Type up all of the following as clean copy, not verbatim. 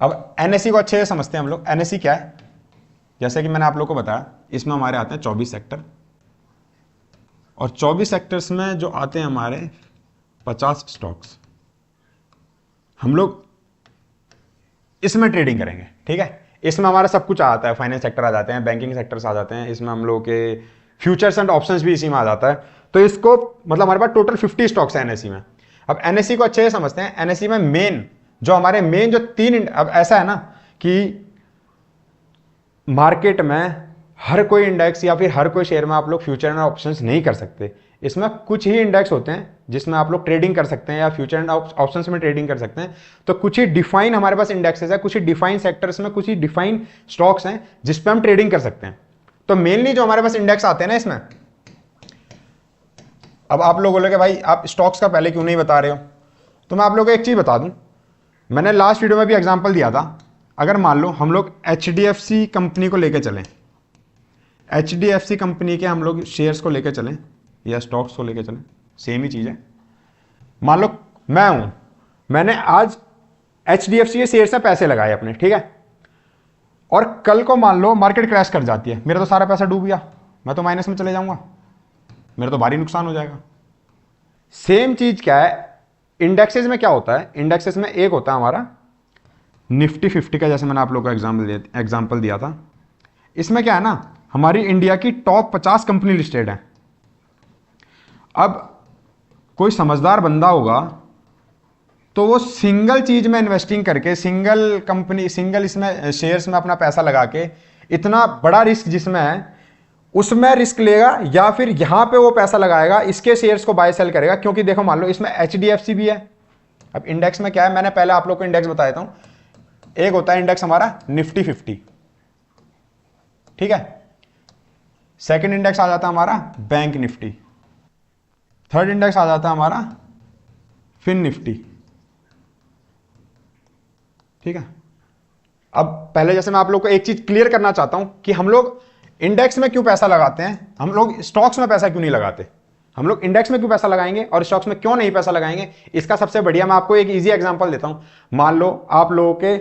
अब एनएससी को अच्छे से समझते हैं हम लोग। एनएससी क्या है, जैसे कि मैंने आप लोग को बताया, इसमें हमारे आते हैं 24 सेक्टर, और 24 सेक्टर्स में जो आते हैं हमारे 50 स्टॉक्स। हम लोग इसमें ट्रेडिंग करेंगे, ठीक है। इसमें हमारा सब कुछ आता है, फाइनेंस सेक्टर आ जाते हैं, बैंकिंग सेक्टर्स आ जाते हैं, इसमें हम लोग के फ्यूचर्स एंड ऑप्शंस भी इसी में आ जाता है। तो इसको मतलब हमारे पास टोटल 50 स्टॉक्स हैं एनएससी में। अब एनएससी को अच्छे से समझते हैं। एनएससी में मेन जो हमारे मेन जो तीन, अब ऐसा है ना कि मार्केट में हर कोई इंडेक्स या फिर हर कोई शेयर में आप लोग फ्यूचर एंड ऑप्शंस नहीं कर सकते। इसमें कुछ ही इंडेक्स होते हैं जिसमें आप लोग ट्रेडिंग कर सकते हैं या फ्यूचर एंड ऑप्शंस में ट्रेडिंग कर सकते हैं। तो कुछ ही डिफाइन हमारे पास इंडेक्सेस है, कुछ ही डिफाइन सेक्टर्स में कुछ ही डिफाइन स्टॉक्स हैं जिस पे हम ट्रेडिंग कर सकते हैं। तो मेनली जो हमारे पास इंडेक्स आते हैं ना इसमें, अब आप लोग बोलोगे भाई आप स्टॉक्स का पहले क्यों नहीं बता रहे हो, तो मैं आप लोगों को एक चीज बता दूं। मैंने लास्ट वीडियो में भी एग्जांपल दिया था। अगर मान लो हम लोग एचडीएफसी कंपनी को लेकर चलें, एचडीएफसी कंपनी के हम लोग शेयर्स को लेकर चलें या स्टॉक्स को लेकर चलें, सेम ही चीज है। मान लो मैं हूं, मैंने आज एचडीएफसी के शेयर से पैसे लगाए अपने, ठीक है, और कल को मान लो मार्केट क्रैश कर जाती है, मेरा तो सारा पैसा डूब गया, मैं तो माइनस में चले जाऊंगा, मेरा तो भारी नुकसान हो जाएगा। सेम चीज क्या है इंडेक्सेस में, क्या होता है इंडेक्सेस में, एक होता है हमारा निफ्टी 50 का, जैसे मैंने आप लोग को एग्जांपल दिया था। इसमें क्या है ना, हमारी इंडिया की टॉप 50 कंपनी लिस्टेड है। अब कोई समझदार बंदा होगा तो वो सिंगल चीज में इन्वेस्टिंग करके, सिंगल कंपनी, सिंगल इसमें शेयर्स में अपना पैसा लगा के, इतना बड़ा रिस्क जिसमें है उसमें रिस्क लेगा, या फिर यहां पे वो पैसा लगाएगा, इसके शेयर्स को बाय सेल करेगा। क्योंकि देखो मान लो इसमें एचडीएफसी भी है। अब इंडेक्स में क्या है, मैंने पहले आप लोग को इंडेक्स बता देता हूं। एक होता है इंडेक्स हमारा निफ्टी 50, ठीक है। सेकंड इंडेक्स आ जाता है हमारा बैंक निफ्टी, थर्ड इंडेक्स आ जाता है हमारा फिन निफ्टी, ठीक है। अब पहले जैसे मैं आप लोग को एक चीज क्लियर करना चाहता हूं कि हम लोग इंडेक्स में क्यों पैसा लगाते हैं, हम लोग स्टॉक्स में पैसा क्यों नहीं लगाते। हम लोग इंडेक्स में क्यों पैसा लगाएंगे और स्टॉक्स में क्यों नहीं पैसा लगाएंगे, इसका सबसे बढ़िया मैं आपको एक इजी एग्जांपल देता हूं। मान लो आप लोगों के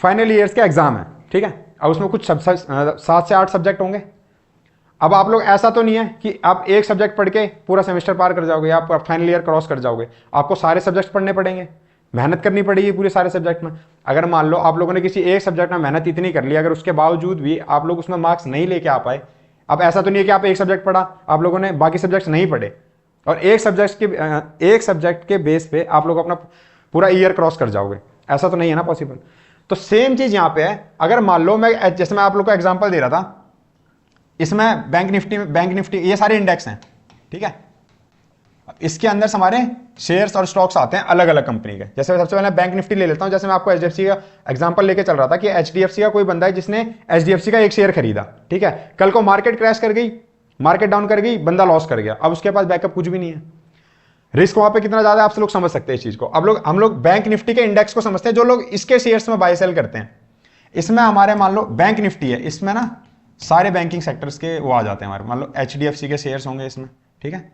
फाइनल ईयर्स के एग्जाम है, ठीक है, अब उसमें कुछ 7 से 8 सब्जेक्ट होंगे। अब आप लोग, ऐसा तो नहीं है कि आप एक सब्जेक्ट पढ़ के पूरा सेमेस्टर पार कर जाओगे, आप फाइनल ईयर क्रॉस कर जाओगे। आपको सारे सब्जेक्ट पढ़ने पड़ेंगे, मेहनत करनी पड़ेगी पूरे सारे सब्जेक्ट में। अगर मान लो आप लोगों ने किसी एक सब्जेक्ट में मेहनत इतनी कर ली, अगर उसके बावजूद भी आप लोग उसमें मार्क्स नहीं लेके आ पाए, अब ऐसा तो नहीं है कि आप एक सब्जेक्ट पढ़ा, आप लोगों ने बाकी सब्जेक्ट्स नहीं पढ़े और एक सब्जेक्ट के बेस पे आप लोग अपना पूरा ईयर क्रॉस कर जाओगे, ऐसा तो नहीं है ना पॉसिबल। तो सेम चीज यहां पे है। अगर मान लो मैं, जैसे मैं आप लोग को एग्जांपल दे रहा था, इसमें बैंक निफ्टी ये सारे इंडेक्स हैं, ठीक है। इसके अंदर हमारे शेयर्स और स्टॉक्स आते हैं अलग अलग कंपनी के। जैसे सबसे पहले बैंक निफ्टी ले लेता हूं। जैसे मैं आपको एचडीएफसी का एग्जांपल लेके चल रहा था कि एचडीएफसी का कोई बंदा है जिसने एचडीएफसी का एक शेयर खरीदा, ठीक है, कल को मार्केट क्रैश कर गई, मार्केट डाउन कर गई, बंदा लॉस कर गया, अब उसके पास बैकअप कुछ भी नहीं है। रिस्क वहां पे कितना ज्यादा है आप लोग समझ सकते हैं इस चीज को। अब हम लोग बैंक निफ्टी के इंडेक्स को समझते हैं, जो लोग इसके शेयर्स में बाय सेल करते हैं। इसमें हमारे मान लो बैंक निफ्टी है, इसमें ना सारे बैंकिंग सेक्टर्स के वो आ जाते हैं हमारे। मान लो एचडीएफसी के शेयर्स होंगे इसमें, ठीक है,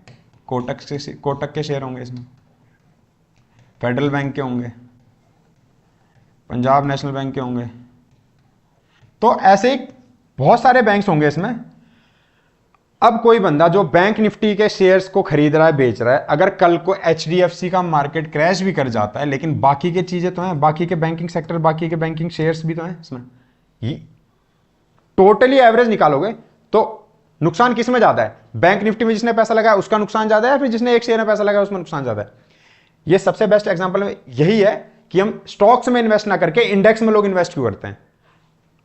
कोटक के शेयर होंगे इसमें, फेडरल बैंक के होंगे, पंजाब नेशनल बैंक के होंगे, तो ऐसे ही बहुत सारे बैंक्स होंगे इसमें। अब कोई बंदा जो बैंक निफ्टी के शेयर्स को खरीद रहा है, बेच रहा है, अगर कल को एचडीएफसी का मार्केट क्रैश भी कर जाता है, लेकिन बाकी की चीजें तो हैं, बाकी के बैंकिंग सेक्टर, बाकी के बैंकिंग शेयर्स भी तो हैं इसमें, टोटली एवरेज निकालोगे तो नुकसान किस में ज्यादा है, बैंक निफ्टी में जिसने पैसा लगाया उसका नुकसान ज्यादा है, फिर जिसने एक शेयर में पैसा लगाया उसमें नुकसान ज्यादा है। ये सबसे बेस्ट एग्जांपल यही है कि हम स्टॉक्स में इन्वेस्ट ना करके इंडेक्स में लोग इन्वेस्ट क्यों करते हैं।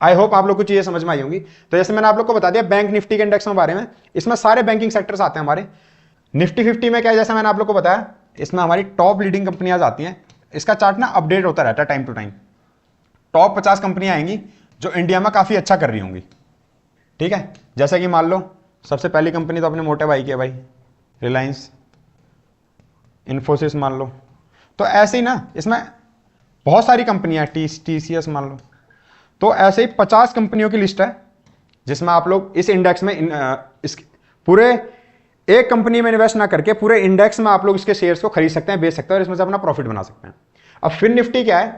आई होप आप लोग को चीजें समझ में आई होंगी। तो जैसे मैंने आप लोग को बता दिया बैंक निफ्टी के इंडेक्स में बारे में, इसमें सारे बैंकिंग सेक्टर्स आते हैं हमारे। निफ्टी 50 में क्या है, जैसे मैंने आप लोग को बताया, इसमें हमारी टॉप लीडिंग कंपनियां आती हैं। इसका चार्ट ना अपडेट होता रहता है टाइम टू टाइम। टॉप 50 कंपनियां आएंगी जो इंडिया में काफी अच्छा कर रही होंगी, ठीक है। जैसे कि मान लो सबसे पहली कंपनी तो अपने मोटे भाई की है भाई, रिलायंस, इन्फोसिस मान लो। तो ऐसे ही ना इसमें बहुत सारी कंपनियां, टीसीएस मान लो। तो ऐसे ही 50 कंपनियों की लिस्ट है जिसमें आप लोग इस इंडेक्स में इस पूरे एक कंपनी में इन्वेस्ट ना करके पूरे इंडेक्स में आप लोग इसके शेयर्स को खरीद सकते हैं, बेच सकते हैं और इसमें से अपना प्रॉफिट बना सकते हैं। अब फिन निफ्टी क्या है,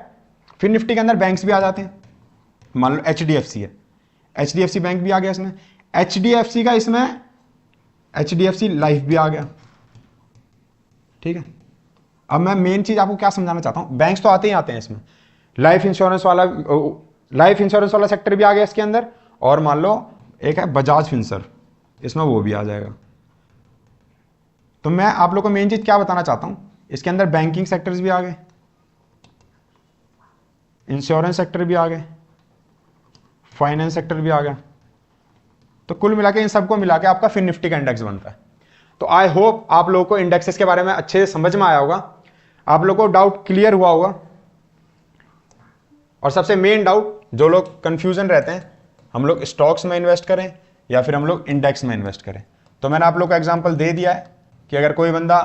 फिर निफ्टी के अंदर बैंक्स भी आ जाते हैं। मान लो HDFC है, HDFC बैंक भी आ गया इसमें, HDFC का इसमें HDFC लाइफ भी आ गया। ठीक है, अब मैं मेन चीज आपको क्या समझाना चाहता हूं, बैंक्स तो आते ही आते हैं इसमें, लाइफ इंश्योरेंस वाला सेक्टर भी आ गया इसके अंदर, और मान लो एक है बजाज फिनसर्व, इसमें वो भी आ जाएगा। तो मैं आप लोग को मेन चीज क्या बताना चाहता हूं, इसके अंदर बैंकिंग सेक्टर्स भी आ गए, इंश्योरेंस सेक्टर भी आ गए, फाइनेंस सेक्टर भी आ गया। तो कुल मिला के इन सबको मिला के आपका फिर निफ्टी का इंडेक्स बनता है। तो आई होप आप लोगों को इंडेक्सेस के बारे में अच्छे से समझ में आया होगा, आप लोगों को डाउट क्लियर हुआ होगा। और सबसे मेन डाउट जो लोग कंफ्यूजन रहते हैं, हम लोग स्टॉक्स में इन्वेस्ट करें या फिर हम लोग इंडेक्स में इन्वेस्ट करें। तो मैंने आप लोग को एग्जांपल दे दिया है कि अगर कोई बंदा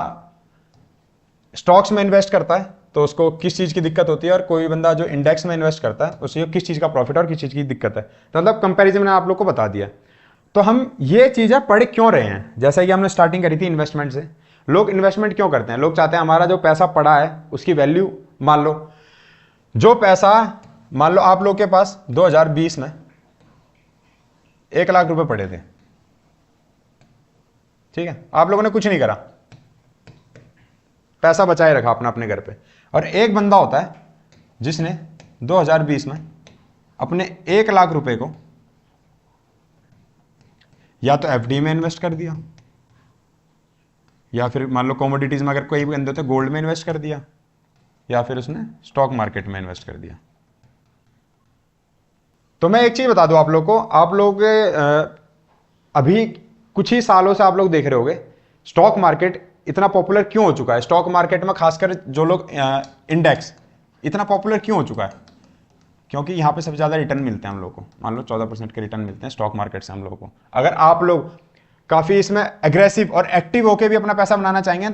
स्टॉक्स में इन्वेस्ट करता है तो उसको किस चीज़ की दिक्कत होती है, और कोई बंदा जो इंडेक्स में इन्वेस्ट करता है उसको किस चीज़ का प्रॉफिट और किस चीज़ की दिक्कत है। तो मतलब कंपैरिजन मैंने आप लोग को बता दिया। तो हम ये चीज़ें पढ़ क्यों रहे हैं, जैसे कि हमने स्टार्टिंग करी थी इन्वेस्टमेंट से। लोग इन्वेस्टमेंट क्यों करते हैं, लोग चाहते हैं हमारा जो पैसा पड़ा है उसकी वैल्यू, मान लो जो पैसा, मान लो आप लोग के पास 2020 में 1 लाख रुपए पड़े थे, ठीक है, आप लोगों ने कुछ नहीं करा, पैसा बचाए रखा अपना अपने घर पे। और एक बंदा होता है जिसने 2020 में अपने 1 लाख रुपए को या तो FD में इन्वेस्ट कर दिया, या फिर मान लो कमोडिटीज में अगर कोई भी बंदे होते गोल्ड में इन्वेस्ट कर दिया, या फिर उसने स्टॉक मार्केट में इन्वेस्ट कर दिया। तो मैं एक चीज बता दूं आप लोग को, आप लोग अभी कुछ ही सालों से आप लोग देख रहे होंगे स्टॉक मार्केट इतना पॉपुलर क्यों हो चुका है। स्टॉक मार्केट में खासकर जो लोग इंडेक्स इतना पॉपुलर क्यों हो चुका है, क्योंकि यहाँ पे सबसे ज़्यादा रिटर्न मिलते हैं हम लोग को। मान लो 14% के रिटर्न मिलते हैं स्टॉक मार्केट से हम लोगों को। अगर आप लोग काफ़ी इसमें एग्रेसिव और एक्टिव होकर भी अपना पैसा बनाना चाहेंगे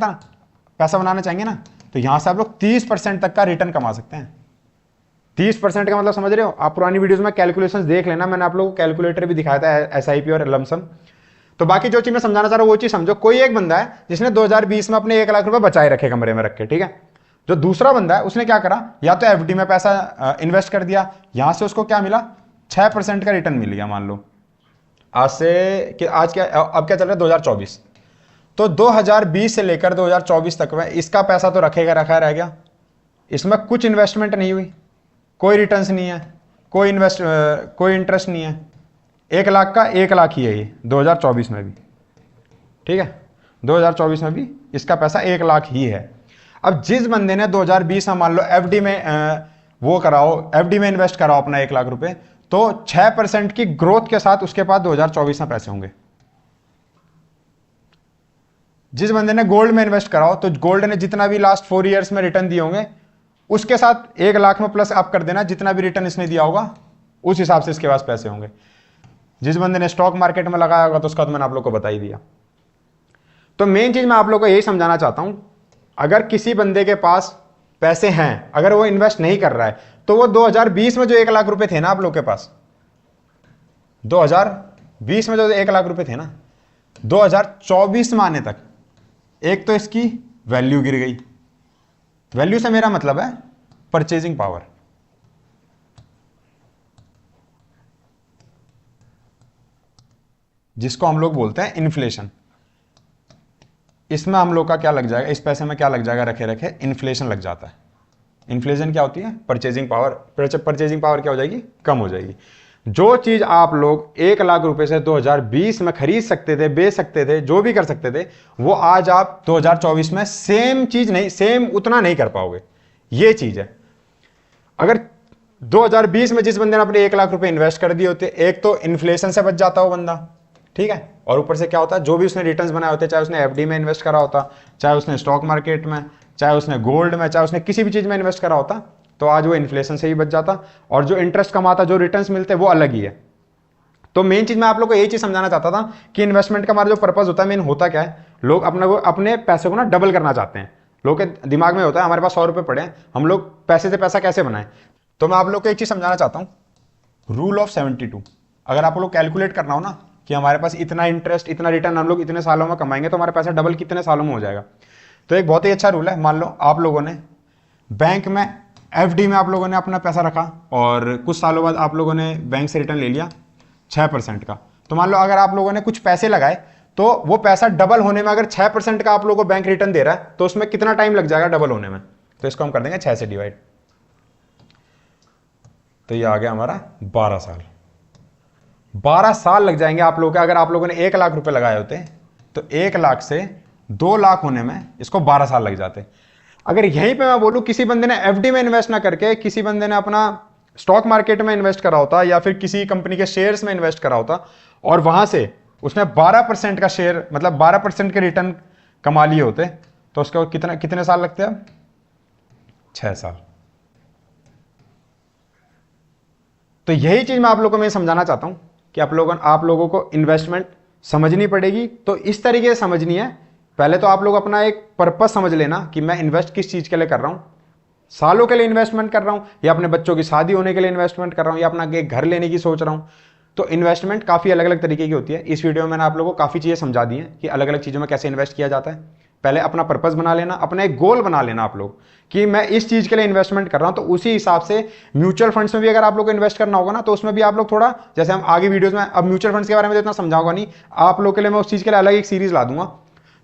ना, तो यहाँ से आप लोग 30% तक का रिटर्न कमा सकते हैं। 30% का मतलब समझ रहे हो आप, पुरानी वीडियोस में कैलकुलेशंस देख लेना, मैंने आप लोगों को कैलकुलेटर भी दिखाया था SIP और लमसम। तो बाकी जो चीज मैं समझाना चाह रहा हूं वो चीज समझो। कोई एक बंदा है जिसने 2020 में अपने 1 लाख रुपए बचाए रखे कमरे में रख के, ठीक है। जो दूसरा बंदा है उसने क्या करा, या तो FD में पैसा इन्वेस्ट कर दिया, यहां से उसको क्या मिला, 6% का रिटर्न मिल गया। मान लो आज से कि आज क्या, अब क्या चल रहा है 2024, तो 2020 से लेकर 2024 तक में इसका पैसा तो रखेगा रखा रह गया, इसमें कुछ इन्वेस्टमेंट नहीं हुई, कोई रिटर्न्स नहीं है, कोई इंटरेस्ट नहीं है। 1 लाख का 1 लाख ही है ये 2024 में भी, ठीक है, 2024 में भी इसका पैसा 1 लाख ही है। अब जिस बंदे ने 2020 में मान लो FD में वो कराओ, FD में इन्वेस्ट कराओ अपना 1 लाख रुपए, तो 6% की ग्रोथ के साथ उसके पास 2024 में पैसे होंगे। जिस बंदे ने गोल्ड में इन्वेस्ट कराओ, तो गोल्ड ने जितना भी लास्ट 4 ईयर्स में रिटर्न दिए होंगे उसके साथ 1 लाख में प्लस आप कर देना, जितना भी रिटर्न इसने दिया होगा उस हिसाब से इसके पास पैसे होंगे। जिस बंदे ने स्टॉक मार्केट में लगाया होगा तो उसका तो मैंने आप लोग को बता ही दिया। तो मेन चीज मैं आप लोग को यही समझाना चाहता हूं, अगर किसी बंदे के पास पैसे हैं, अगर वो इन्वेस्ट नहीं कर रहा है, तो वो 2020 में जो 1 लाख रुपए थे ना आप लोग के पास, 2020 में जो 1 लाख रुपए थे ना, 2024 में आने तक एक तो इसकी वैल्यू गिर गई। वैल्यू से मेरा मतलब है परचेजिंग पावर। जिसको हम लोग बोलते हैं इन्फ्लेशन। इसमें हम लोग का क्या लग जाएगा, इस पैसे में क्या लग जाएगा, रखे रखे इन्फ्लेशन लग जाता है। इन्फ्लेशन क्या होती है, परचेजिंग पावर। परचेजिंग पावर क्या हो जाएगी, कम हो जाएगी। जो चीज आप लोग 1 लाख रुपए से 2020 में खरीद सकते थे, बेच सकते थे, जो भी कर सकते थे, वो आज आप 2024 में सेम चीज नहीं, सेम उतना नहीं कर पाओगे। ये चीज है। अगर 2020 में जिस बंदे ने अपने 1 लाख रुपए इन्वेस्ट कर दिए होते, एक तो इन्फ्लेशन से बच जाता वो बंदा, ठीक है, और ऊपर से क्या होता है, जो भी उसने रिटर्न्स बनाए होते, चाहे उसने FD में इन्वेस्ट करा होता, चाहे उसने स्टॉक मार्केट में, चाहे उसने गोल्ड में, चाहे उसने किसी भी चीज में इन्वेस्ट करा होता, तो आज वो इन्फ्लेशन से ही बच जाता, और जो इंटरेस्ट कमाता, जो रिटर्न्स मिलते, वो अलग ही है। तो मेन चीज मैं आप लोग को यही चीज समझाना चाहता था कि इन्वेस्टमेंट का हमारा जो पर्पज होता है, मेन होता क्या है, लोग अपने पैसे को ना डबल करना चाहते हैं। लोग के दिमाग में होता है हमारे पास 100 रुपए पड़े हैं, हम लोग पैसे से पैसा कैसे बनाएं। तो मैं आप लोग को एक चीज समझाना चाहता हूं, रूल ऑफ 72। अगर आप लोग कैलकुलेट करना हो ना कि हमारे पास इतना इंटरेस्ट, इतना रिटर्न हम लोग इतने सालों में कमाएंगे, तो हमारा पैसा डबल कितने सालों में हो जाएगा। तो एक बहुत ही अच्छा रूल है। मान लो आप लोगों ने बैंक में एफडी में आप लोगों ने अपना पैसा रखा और कुछ सालों बाद आप लोगों ने बैंक से रिटर्न ले लिया 6% का। तो मान लो अगर आप लोगों ने कुछ पैसे लगाए तो वो पैसा डबल होने में अगर 6% का आप लोगों को बैंक रिटर्न दे रहा है तो उसमें कितना टाइम लग जाएगा डबल होने में? तो इसको हम कर देंगे 6 से डिवाइड। तो ये आ गया हमारा 12 साल। 12 साल लग जाएंगे आप लोगों के। अगर आप लोगों ने 1 लाख रुपए लगाए होते तो 1 लाख से 2 लाख होने में इसको 12 साल लग जाते। अगर यहीं पे मैं बोलूं किसी बंदे ने एफडी में इन्वेस्ट ना करके किसी बंदे ने अपना स्टॉक मार्केट में इन्वेस्ट करा होता या फिर किसी कंपनी के शेयर्स में इन्वेस्ट करा होता और वहां से उसने 12% का शेयर मतलब 12% के रिटर्न कमा लिए होते तो उसके कितने साल लगते हैं? 6 साल। तो यही चीज मैं आप लोगों को समझाना चाहता हूं कि आप लोगों को इन्वेस्टमेंट समझनी पड़ेगी। तो इस तरीके से समझनी है। पहले तो आप लोग अपना एक पर्पस समझ लेना कि मैं इन्वेस्ट किस चीज के लिए कर रहा हूं। सालों के लिए इन्वेस्टमेंट कर रहा हूं या अपने बच्चों की शादी होने के लिए इन्वेस्टमेंट कर रहा हूं या अपना एक घर लेने की सोच रहा हूं। तो इन्वेस्टमेंट काफी अलग अलग तरीके की होती है। इस वीडियो में मैंने आप लोगों को काफी चीजें समझा दी हैं कि अलग अलग चीजों में कैसे इन्वेस्ट किया जाता है। पहले अपना पर्पस बना लेना, अपना एक गोल बना लेना आप लोग कि मैं इस चीज के लिए इन्वेस्टमेंट कर रहा हूं। तो उसी हिसाब से म्यूचुअल फंड्स में भी अगर आप लोग को इन्वेस्ट करना होगा ना तो उसमें भी आप लोग थोड़ा, जैसे हम आगे वीडियोस में, अब म्यूचुअल फंड्स के बारे में तो इतना समझाऊंगा नहीं, आप लोग के लिए मैं उस चीज के लिए अलग एक सीरीज ला दूंगा।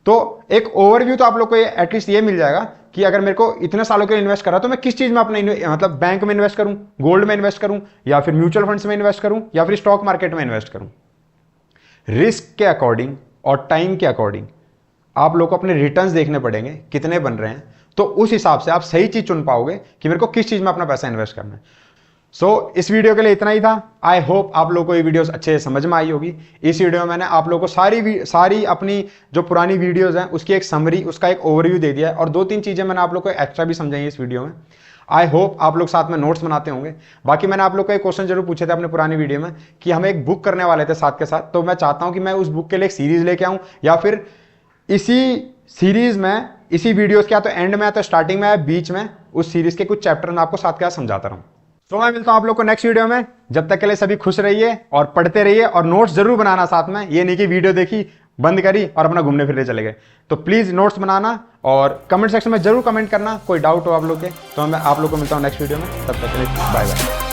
तो एक ओवरव्यू तो आप लोग को एटलीस्ट ये मिल जाएगा कि अगर मेरे को इतने सालों के लिए इन्वेस्ट करा तो मैं किस चीज में अपने मतलब बैंक में इन्वेस्ट करूं, गोल्ड में इन्वेस्ट करूं या फिर म्यूचुअल फंड्स में इन्वेस्ट करूं या फिर स्टॉक मार्केट में इन्वेस्ट करूं। रिस्क के अकॉर्डिंग और टाइम के अकॉर्डिंग आप लोग को अपने रिटर्न्स देखने पड़ेंगे कितने बन रहे हैं। तो उस हिसाब से आप सही चीज चुन पाओगे कि मेरे को किस चीज में अपना पैसा इन्वेस्ट करना है। इस वीडियो के लिए इतना ही था। आई होप आप लोगों को ये वीडियोस अच्छे से समझ में आई होगी। इस वीडियो में मैंने आप लोगों को सारी अपनी जो पुरानी वीडियोस हैं उसकी एक समरी, उसका एक ओवरव्यू दे दिया है और 2-3 चीजें मैंने आप लोगों को एक्स्ट्रा भी समझाई इस वीडियो में। आई होप आप लोग साथ में नोट्स बनाते होंगे। बाकी मैंने आप लोग को एक क्वेश्चन जरूर पूछे थे अपने पुरानी वीडियो में कि हम एक बुक करने वाले थे साथ के साथ। तो मैं चाहता हूं कि मैं उस बुक के लिए एक सीरीज लेके आऊं या फिर इसी सीरीज में, इसी वीडियोस के या तो एंड में या तो स्टार्टिंग में या बीच में उस सीरीज के कुछ चैप्टर मैं आपको साथ के साथ समझाता रहूं। तो मैं मिलता हूं आप लोग को नेक्स्ट वीडियो में। जब तक के लिए सभी खुश रहिए और पढ़ते रहिए और नोट्स जरूर बनाना साथ में। ये नहीं कि वीडियो देखी, बंद करी और अपना घूमने फिरने चले गए। तो प्लीज नोट्स बनाना और कमेंट सेक्शन में जरूर कमेंट करना कोई डाउट हो आप लोग के। तो मैं आप लोग को मिलता हूं नेक्स्ट वीडियो में। तब तक के लिए बाय बाय।